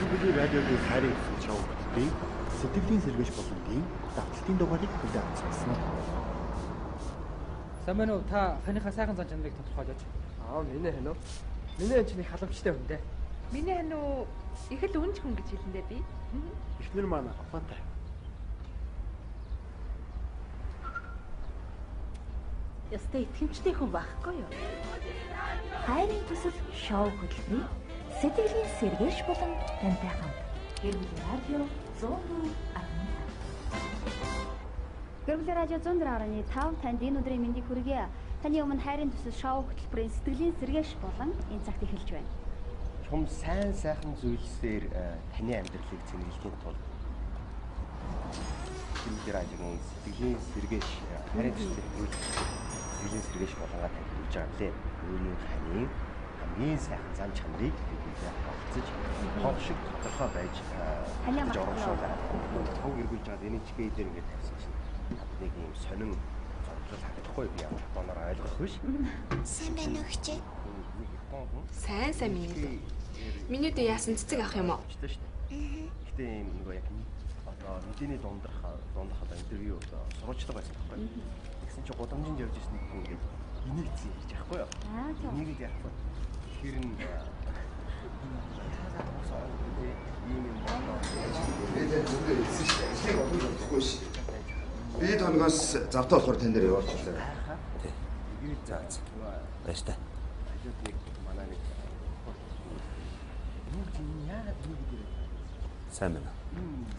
гэр бүлийн радиогийн хайрын шоу би сэтгэлийн сэргээж болонгийн давталтын дугаарыг хүлээн авсан. Самэн уу та танихаа сайхан зан чанарыг тодорхойлооч. Миний хань уу? Миний хань чинь халамжтай хүн дээ. Миний хань уу их л үнж хүн гэж хэлэндээ би. Эхнэр маань апатай. Ястай итгэмжтэй хүн байхгүй юу? Хайрын төсөл шоу хөтөлбөрийг сэтгэлийн сэргээж болон тантай хамт гэр бүлийн радио 104.5. Гэр бүлийн радио 104.5 танд энэ өдрийн мэндийг хүргье. Таны өмнө хайрын төсөл шоу хөтөлбөрийн сэтгэлийн сэргээж болон энэ цагт эхэлж байна. Чум сайн сайхан зүйлсээр таны амьдралыг цэнгэлхийн тулд гэр бүлийн радиогийн сэтгэлийн сэргээж хайрын төсөл сэтгэлийн сэргээж болгоо танд хүргэж байгаа лээ. Өөрийн ханийн хамгийн сайхан зан чанарыг бидэнтэй хавцаж хог шиг тодорхой байж оруулаад тог эргүүлж байгаа энэ чигээ дээр ингээд тавьсан чинь нэг юм сонин зурглал харагдахгүй би ямар тоноор ойлгох биш. Сайн байна уу хчээ? Сайн миний. Миний дэ яасан цэцэг авах юм уу? Гэтэ юм нөгөө яг одоо мэдээний дундах одоо интервью сурвалжлага байсан байхгүй. Тэгсэн чинь гудамжинд явж ирсэн нэг хүн ингээд энийг хийж яахгүй юу? Энийг л яахгүй. Тэр нь Би тоногоос завтаа болохоор тэн дээр явуулчихлаа. Тий. За. Баяр та. Сайн байна.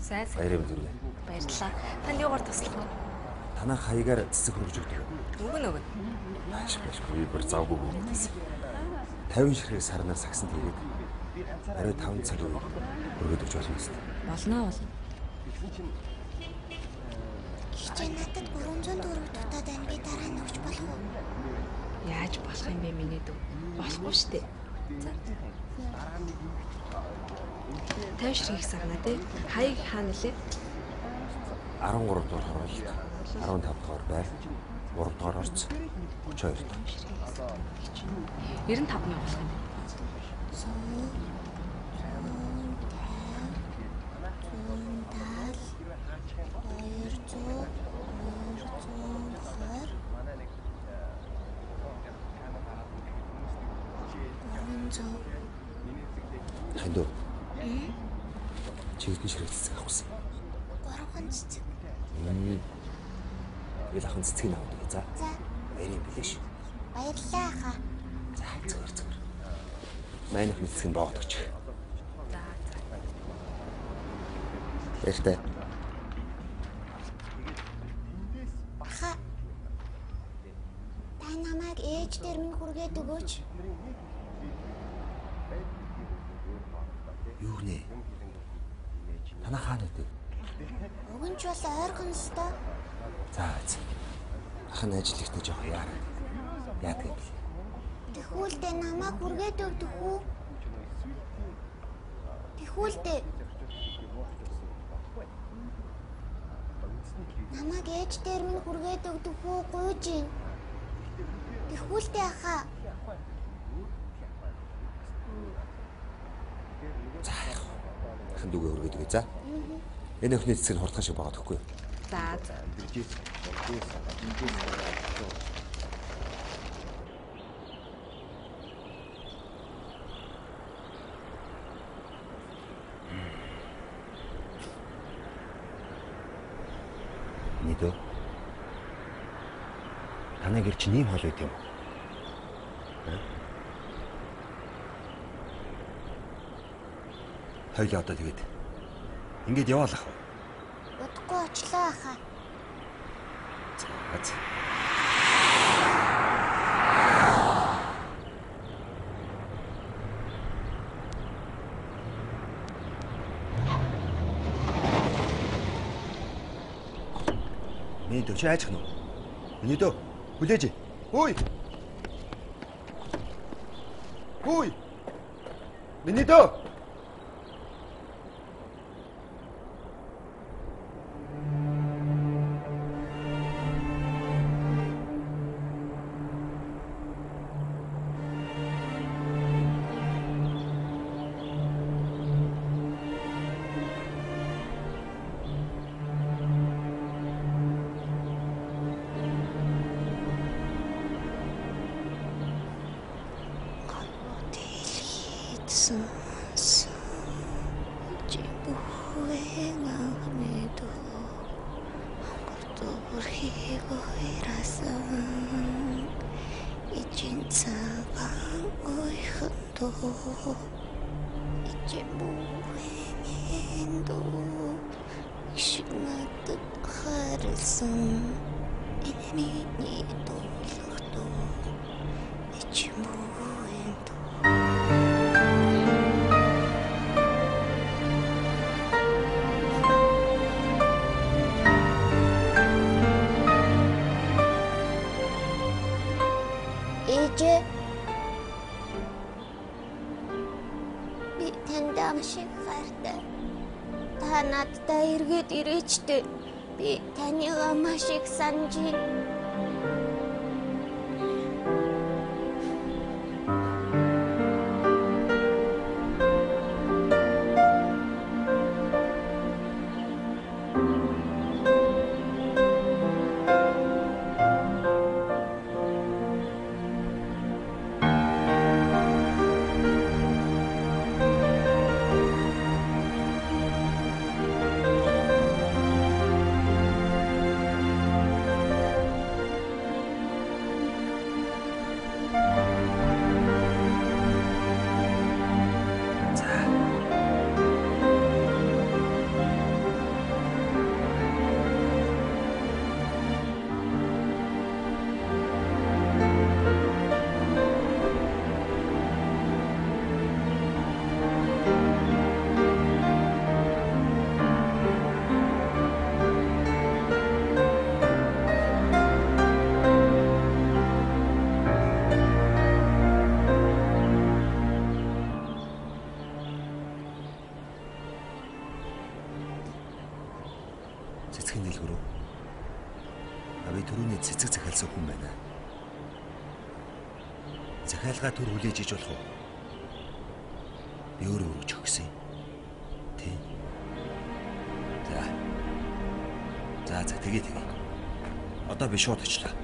Сайн. Баярын зүрх. Баярлалаа. Танд юугаар туслах вэ? Танаа хаягаар цэцэг хөргөж өгдөг. Өгнө. Ашиггүй бүр завгүй бүгдээс. 50 ширхэг сарнаар сагсан тэгээд арай 5 цаг өргөд өгч болно шүү дээ. Болно. Хичээ надад 300 төгрөг дутаад байна. Би дараа нь өгч болох уу? Яаж болох юм бэ миний дүү? Болохгүй шүү дээ. За. 50 ширхэг сарнаа тий. Хаяг хаана нэлээ? 13 дугаар хороолт, 15 дугаар байр, 3 дугаар орц, 32 дугаар. 95 мянга болох юм байна. Хандуу. Чигтэн ширхэг цэцэг авахсан. 3 цэцэг. Тэгэл ахын цэцгийг авах гэж. За. Баярын билээ ш. Баярлалаа хаа. За зүгээр. Майнах цэцэг нь боогдогч. За. Баяртай. Хаа. Та намайг ээж дээр минь хүргээд өгөөч. Юу нэ? Танаа хаана вэ? Өгөнч бол ойрхон л доо. За. Ахын ажил ихтэй жоох яараа. Яадаг юм бэ? Тэхүүлдээ намайг хүргээд өгдөх үү? Тэхүүлдээ. Намайг ээж дээр минь хүргээд өгдөх үү? Гуйж ийн. Тэхүүлдээ ахаа. За. Ахын дүүгээ хүргээд өгье. За. Энэ өхний цэцэг нь хурдхан шиг байгаа тэгэхгүй юу? За. Нийтөө. Танай гэр чинь ийм хол байт юм уу? Хоёлаа одоо тэгээд ингээд яваалах уу? Удахгүй очлоо ахаа. За. Миний дөө чи айчих нь уу? Миний дөө хүлээж. Хөөе. Миний дөө. Ээжээ. Би танд амшиг гартай. Та надтай эргээд ирээчтэй. Би таныг маш их санаж байна. Цэцгийн дэлгүүр. Би түрүүний цэцэг захиалсан хүн байна. Захиалгаа түр хүлээж иж болох уу? Би өөрөө өргөж өгсөн. Тийм. За тэгээ. Одоо би шууд очлоо.